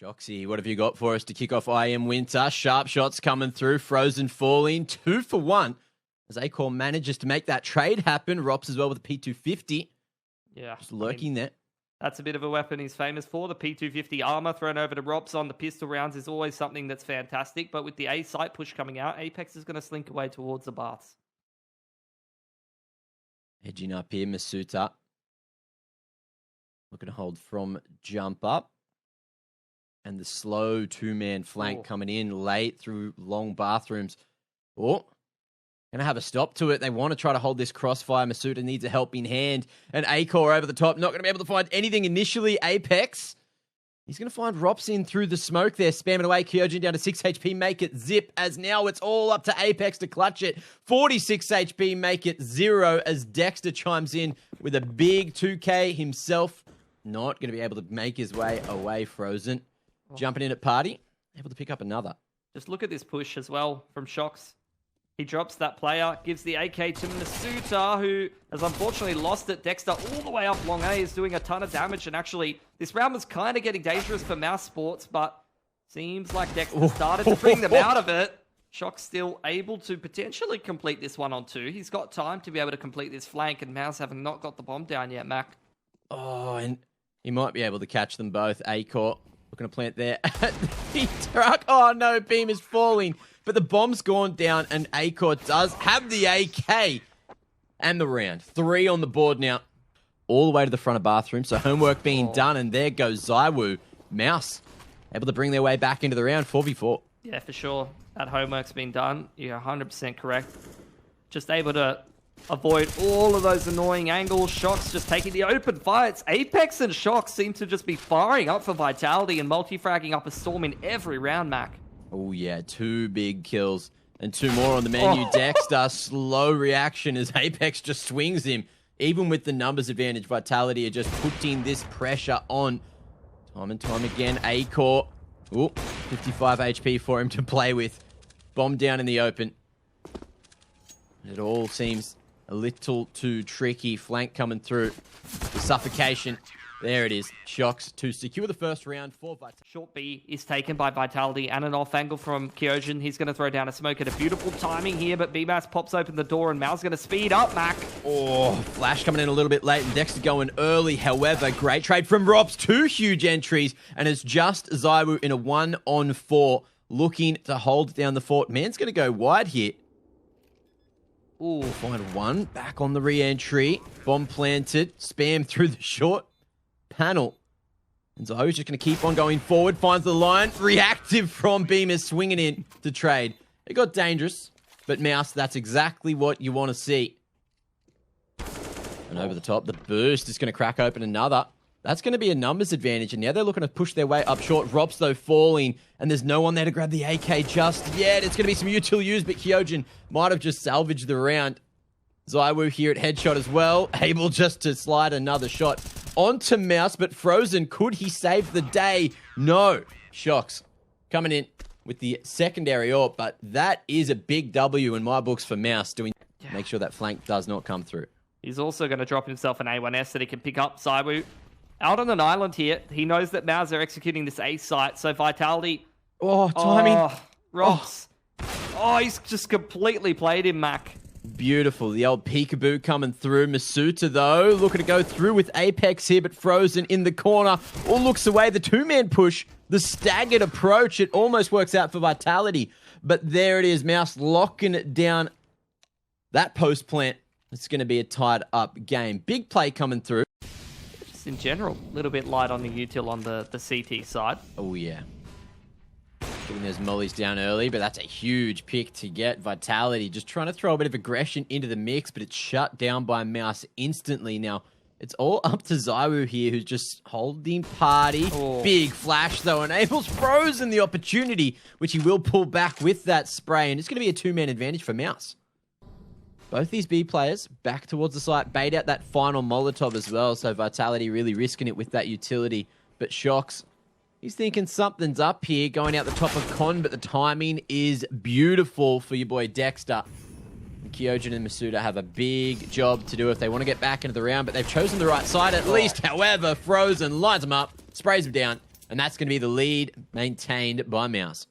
Shoxy, what have you got for us to kick off IEM Winter? Sharp shots coming through, Frozen falling, 2 for 1. As Acor manages to make that trade happen. Rops as well with a P250. Yeah. Just lurking there. That's a bit of a weapon he's famous for. The P250 armor thrown over to Rops on the pistol rounds is always something that's fantastic. But with the A site push coming out, Apex is going to slink away towards the baths. Edging up here, Masuta. Looking to hold from jump up. And the slow two-man flank coming in late through long bathrooms. Oh, going to have a stop to it. They want to try to hold this crossfire. Masuta needs a helping hand. And Acor over the top. Not going to be able to find anything initially. Apex. He's going to find Rops in through the smoke there. Spamming away. Kyojin down to 6 HP. Make it zip. As now it's all up to Apex to clutch it. 46 HP. Make it 0 as Dexter chimes in with a big 2K himself. Not going to be able to make his way away. Frozen. Jumping in at party. Able to pick up another. Just look at this push as well from Shox. He drops that player, gives the AK to Masuta, who has unfortunately lost it. Dexter all the way up long A is doing a ton of damage. And actually, this round was kind of getting dangerous for MOUZ Sports, but seems like Dexter started to bring them out of it. Shox still able to potentially complete this 1-on-2. He's got time to be able to complete this flank, and MOUZ having not got the bomb down yet, Mac. Oh, and he might be able to catch them both. Acor looking to plant there at the truck. Oh no, beam is falling. But the bomb's gone down, and Acor does have the AK and the round. 3 on the board now. All the way to the front of bathroom. So homework being done, and there goes Zywoo. MOUZ able to bring their way back into the round. 4v4. Yeah, for sure. That homework's been done. You're 100% correct. Just able to avoid all of those annoying angles. Shox just taking the open fights. Apex and Shox seem to just be firing up for Vitality and multi-fragging up a Storm in every round, Mac. Oh, yeah. 2 big kills and 2 more on the menu. Dexter, slow reaction as Apex just swings him. Even with the numbers advantage, Vitality are just putting this pressure on. Time and time again, Acor. Oh, 55 HP for him to play with. Bomb down in the open. It all seems a little too tricky. Flank coming through. The suffocation. There it is. Shox to secure the first round for Vitality. Short B is taken by Vitality and an off angle from Kyojin. He's going to throw down a smoke at a beautiful timing here, but BMAS pops open the door and MOUZ going to speed up, Mac. Oh, Flash coming in a little bit late and Dexter going early. However, great trade from Rops. 2 huge entries, and it's just Zywoo in a 1-on-4 looking to hold down the fort. Man's going to go wide here. Ooh, find one. Back on the re-entry. Bomb planted. Spam through the short panel. And Zywoo's just going to keep on going forward. Finds the line. Reactive from Beamer swinging in to trade. It got dangerous. But MOUZ, that's exactly what you want to see. And over the top, the burst is going to crack open another. That's going to be a numbers advantage. And now they're looking to push their way up short. Rops, though, falling. And there's no one there to grab the AK just yet. It's going to be some util use, but Kyojin might have just salvaged the round. Zywoo here at headshot as well. Able just to slide another shot onto MOUZ, but Frozen, could he save the day? No. Shox coming in with the secondary AWP, but that is a big W in my books for MOUZ, doing make sure that flank does not come through. He's also going to drop himself an A1S that he can pick up. Zywoo out on an island here. He knows that MOUZ are executing this A site, so Vitality... Oh, timing. Rops. Oh, he's just completely played him, Mac. Beautiful. The old peekaboo coming through. Masuta, though, looking to go through with Apex here, but Frozen in the corner. All looks away. The 2-man push, the staggered approach. It almost works out for Vitality. But there it is. MOUZ locking it down. That post plant. It's going to be a tied up game. Big play coming through. Just in general, a little bit light on the util on the CT side. Oh, yeah. Getting those mollies down early, but that's a huge pick to get. Vitality just trying to throw a bit of aggression into the mix, but it's shut down by MOUZ instantly. Now, it's all up to Zywoo here, who's just holding party. Big flash, though, enables Frozen the opportunity, which he will pull back with that spray, and it's going to be a 2-man advantage for MOUZ. Both these B players back towards the site, bait out that final Molotov as well, so Vitality really risking it with that utility. But Shox, he's thinking something's up here, going out the top of Con, but the timing is beautiful for your boy Dexter. And Kyojin and Masuta have a big job to do if they want to get back into the round, but they've chosen the right side at least. However, Frozen lines them up, sprays them down, And that's going to be the lead maintained by MOUZ.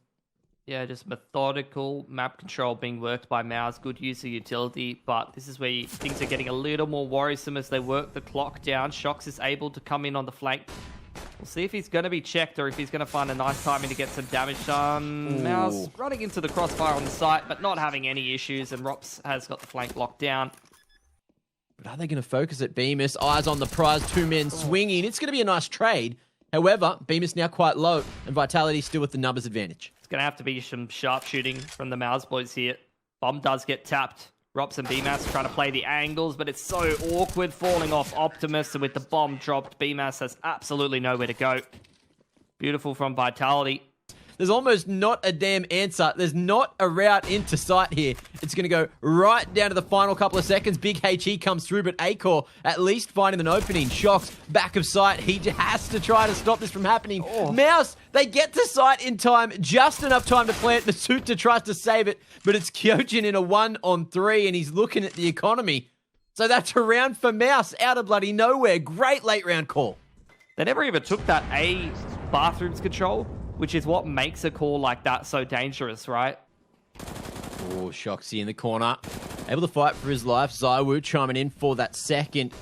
Yeah, just methodical map control being worked by MOUZ. Good use of utility, but this is where things are getting a little more worrisome as they work the clock down. Shox is able to come in on the flank. We'll see if he's going to be checked or if he's going to find a nice timing to get some damage done. MOUZ running into the crossfire on the site, but not having any issues, and Rops has got the flank locked down. But are they going to focus at Bemis? Eyes on the prize, 2 men swinging. It's going to be a nice trade. However, Bemis now quite low, and Vitality still with the numbers advantage. It's going to have to be some sharpshooting from the MOUZ boys here. Bomb does get tapped. Rops and BMAS trying to play the angles, but it's so awkward falling off Optimus, and with the bomb dropped, BMAS has absolutely nowhere to go. Beautiful from Vitality. There's almost not a damn answer. There's not a route into sight here. It's going to go right down to the final couple of seconds. Big HE comes through, but Acor at least finding an opening. Shox back of sight. He has to try to stop this from happening. MOUZ, they get to sight in time. Just enough time to plant. Masuta tries to save it, but it's Kyojin in a 1-on-3, and he's looking at the economy. So that's a round for MOUZ out of bloody nowhere. Great late round call. They never even took that A bathrooms control, which is what makes a call like that so dangerous, right? Oh, Shoxy in the corner. Able to fight for his life. ZywOo chiming in for that second.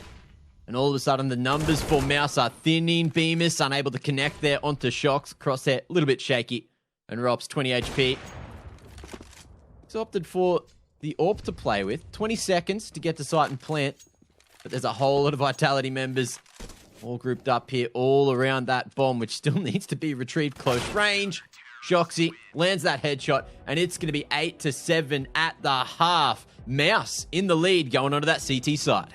And all of a sudden, the numbers for MOUZ are thinning. Bemis unable to connect there onto Shox. Crosshair, a little bit shaky. And Rops, 20 HP. He's opted for the AWP to play with. 20 seconds to get to site and plant. But there's a whole lot of Vitality members all grouped up here, all around that bomb, which still needs to be retrieved close range. Shoxy lands that headshot, and it's going to be 8-7 at the half. MOUZ in the lead, going onto that CT side.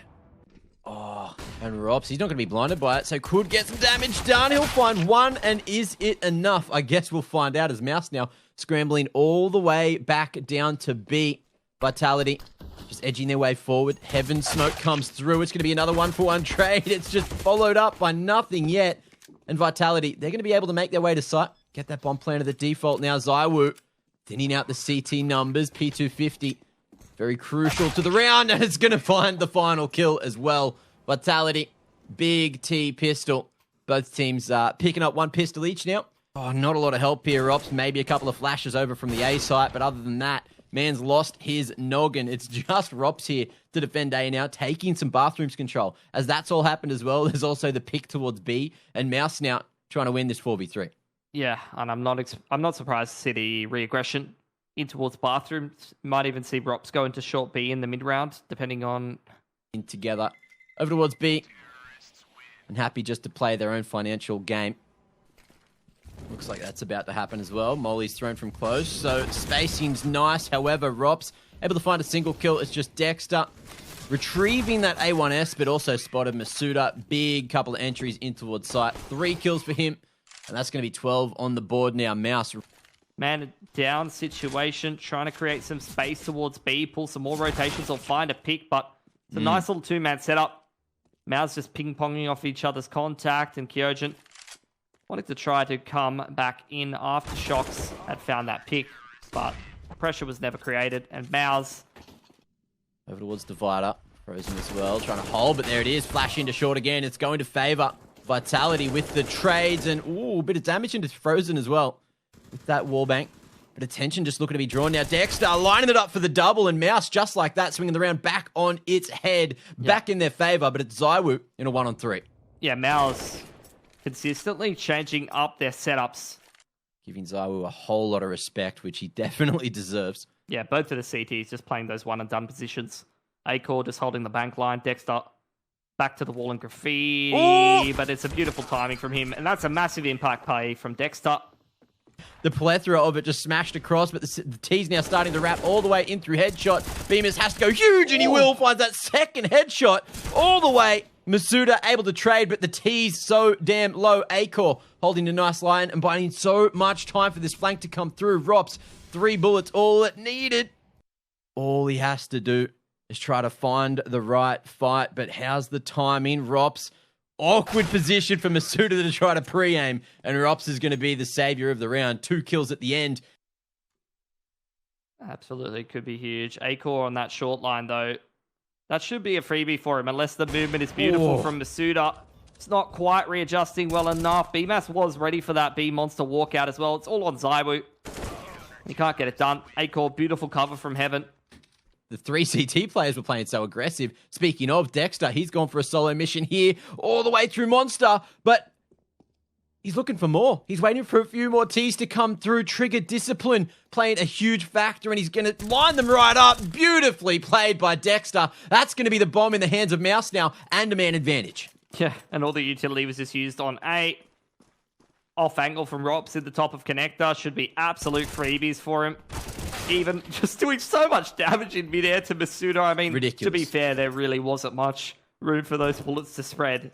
Oh, and Rops, he's not going to be blinded by it, so could get some damage done. He'll find one, and is it enough? I guess we'll find out as MOUZ now scrambling all the way back down to B. Vitality just edging their way forward. Heaven smoke comes through. It's going to be another 1-for-1 trade. It's just followed up by nothing yet. And Vitality, they're going to be able to make their way to site. Get that bomb planted at default now. ZywOo thinning out the CT numbers. P250, very crucial to the round. And it's going to find the final kill as well. Vitality, big T pistol. Both teams picking up one pistol each now. Oh, not a lot of help here, Ops. Maybe a couple of flashes over from the A site. But other than that, man's lost his noggin. It's just Rops here to defend A now, taking some bathrooms control. As that's all happened as well, there's also the pick towards B, and MOUZ now trying to win this 4v3. Yeah, and I'm not surprised to see the re-aggression in towards bathrooms. Might even see Rops go into short B in the mid-round, depending on... In together, over towards B, and happy just to play their own financial game. Looks like that's about to happen as well. Molly's thrown from close, so spacing's nice. However, Rops able to find a single kill. It's just Dexter retrieving that A1S, but also spotted Masuda. Big couple of entries in towards site. 3 kills for him, and that's going to be 12 on the board now. MOUZ. Man down situation, trying to create some space towards B, pull some more rotations or find a pick, but it's a nice little 2-man setup. MOUZ just ping-ponging off each other's contact, and Kyojin wanted to try to come back in after Shox had found that pick, but pressure was never created. And MOUZ over towards Divider, frozen as well, trying to hold, but there it is. Flash into short again. It's going to favor Vitality with the trades, and ooh, a bit of damage into frozen as well with that wallbang. But attention just looking to be drawn now. Dexter lining it up for the double, and MOUZ just like that, swinging the round back on its head, back in their favor. But it's ZywOo in a 1-on-3. Yeah, MOUZ consistently changing up their setups. Giving ZywOo a whole lot of respect, which he definitely deserves. Yeah, both for the CTs, just playing those one-and-done positions. Acor just holding the bank line. Dexter back to the wall and graffiti. But it's a beautiful timing from him. And that's a massive impact play from Dexter. The plethora of it just smashed across, but the T's now starting to wrap all the way in through headshot. Bemis has to go huge, and he will find that second headshot all the way. Masuda able to trade, but the T's so damn low. Acor holding a nice line and buying so much time for this flank to come through. Rops, 3 bullets, all it needed. All he has to do is try to find the right fight, but how's the timing? Rops, awkward position for Masuda to try to pre-aim, and Rops is going to be the savior of the round. 2 kills at the end. Absolutely, could be huge. Acor on that short line, though. That should be a freebie for him, unless the movement is beautiful from Masuda. It's not quite readjusting well enough. BMAS was ready for that B Monster walkout as well. It's all on ZywOo. He can't get it done. Acor, beautiful cover from Heaven. The 3 CT players were playing so aggressive. Speaking of Dexter, he's gone for a solo mission here all the way through Monster, but he's looking for more. He's waiting for a few more T's to come through. Trigger discipline playing a huge factor, and he's going to line them right up. Beautifully played by Dexter. That's going to be the bomb in the hands of MOUZ now, and a man advantage. Yeah, and all the utility was just used on A. Off angle from Rops at the top of connector. Should be absolute freebies for him. Even just doing so much damage in midair to Masuda. I mean, ridiculous. To be fair, there really wasn't much room for those bullets to spread.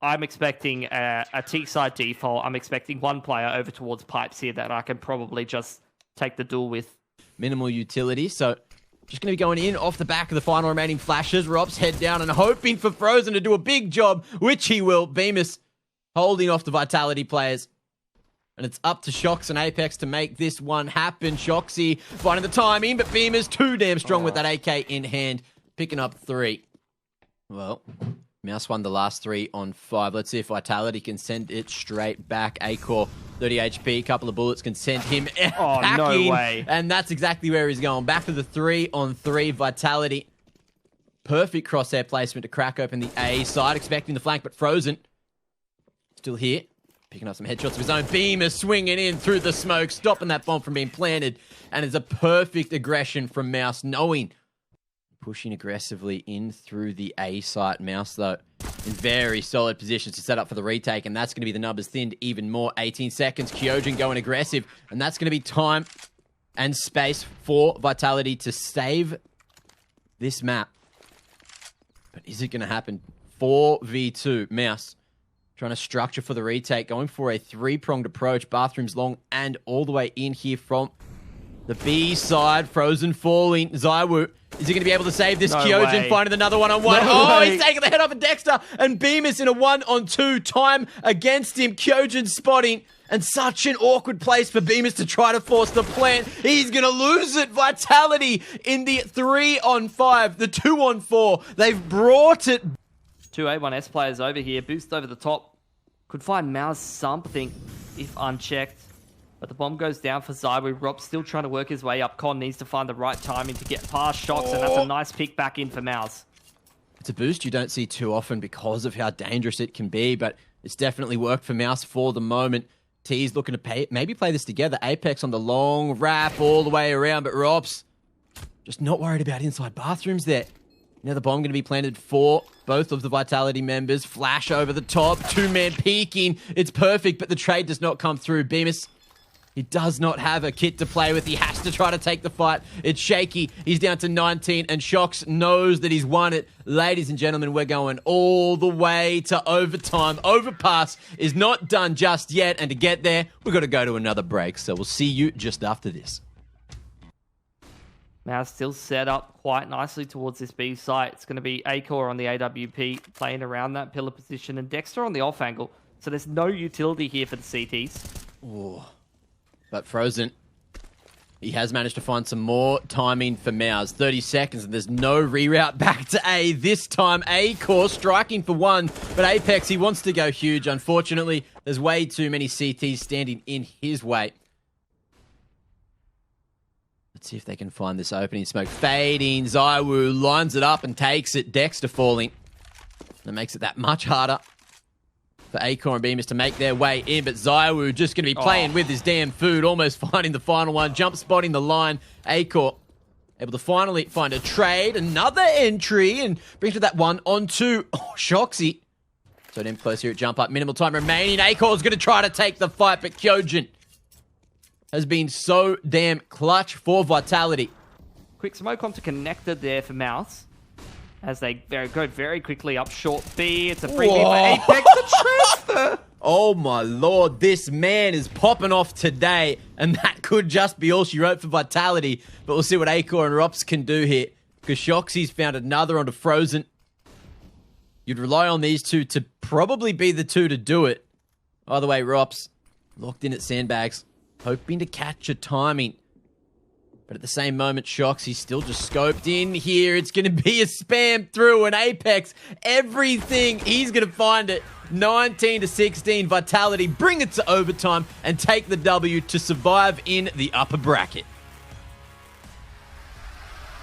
I'm expecting a T-side default. I'm expecting one player over towards pipes here that I can probably just take the duel with. Minimal utility, so just going to be going in off the back of the final remaining flashes. Rops head down and hoping for Frozen to do a big job, which he will. Bemis holding off the Vitality players. And it's up to Shox and Apex to make this one happen. Shoxy finding the timing, but Beamer's too damn strong with that AK in hand, picking up 3. Well, MOUZ won the last 3 on 5. Let's see if Vitality can send it straight back. Acor, 30 HP, couple of bullets can send him packing. No way. And that's exactly where he's going. Back to the 3-on-3. Vitality. Perfect crosshair placement to crack open the A side, expecting the flank, but Frozen still here. Picking up some headshots of his own. Beamer swinging in through the smoke, stopping that bomb from being planted. And it's a perfect aggression from MOUZ, knowing pushing aggressively in through the A site. MOUZ, though, in very solid positions to set up for the retake, and that's going to be the numbers thinned even more. 18 seconds, Kyojin going aggressive, and that's going to be time and space for Vitality to save this map. But is it going to happen? 4v2, MOUZ trying to structure for the retake, going for a 3-pronged approach. Bathrooms long and all the way in here from the B side. Frozen falling. ZywOo, is he going to be able to save this? No Kyojin way. finding another one-on-one. He's taking the head off of Dexter, and Bemis in a 1-on-2. Time against him. Kyojin spotting, and such an awkward place for Bemis to try to force the plant. He's going to lose it. Vitality in the 3-on-5, the 2-on-4. They've brought it. 2 A1S players over here. Boost over the top. Could find MOUZ something if unchecked. But the bomb goes down for ZywOo. Rob still trying to work his way up. Con needs to find the right timing to get past Shox, and that's a nice pick back in for MOUZ. It's a boost you don't see too often because of how dangerous it can be, but it's definitely worked for MOUZ for the moment. T's looking to maybe play this together. Apex on the long wrap all the way around, but Robs just not worried about inside bathrooms there. Now the bomb going to be planted for both of the Vitality members. Flash over the top. 2-man peeking. It's perfect, but the trade does not come through. Bemis, he does not have a kit to play with. He has to try to take the fight. It's shaky. He's down to 19, and Shox knows that he's won it. Ladies and gentlemen, we're going all the way to overtime. Overpass is not done just yet, and to get there, we've got to go to another break. So we'll see you just after this. MOUZ still set up quite nicely towards this B site. It's going to be Acor on the AWP playing around that pillar position, and Dexter on the off angle. So there's no utility here for the CTs. Ooh. But Frozen, he has managed to find some more timing for MOUZ. 30 seconds, and there's no reroute back to A. This time, Acor striking for 1. But Apex, he wants to go huge. Unfortunately, there's way too many CTs standing in his way. Let's see if they can find this opening. Smoke fading. ZywOo lines it up and takes it. Dexter falling. That makes it that much harder for Acor and Bemis to make their way in. But ZywOo just going to be playing with his damn food. Almost finding the final one. Jump spotting the line. Acor able to finally find a trade. Another entry. And brings to that 1-on-2. Oh, Shoxy. So damn close here at jump up. Minimal time remaining. Acor's going to try to take the fight. But Kyojin has been so damn clutch for Vitality. Quick smoke onto connector there for MOUZ. As they go very quickly up short B. It's a freebie for Apex. The transfer! Oh my lord, this man is popping off today. And that could just be all she wrote for Vitality. But we'll see what Acor and Rops can do here. Because Shoxy's found another onto Frozen. You'd rely on these two to probably be the two to do it. By the way, Rops locked in at sandbags, hoping to catch a timing. But at the same moment, Shox, he's still just scoped in here. It's going to be a spam through an Apex. Everything, he's going to find it. 19-16 Vitality, bring it to overtime and take the W to survive in the upper bracket.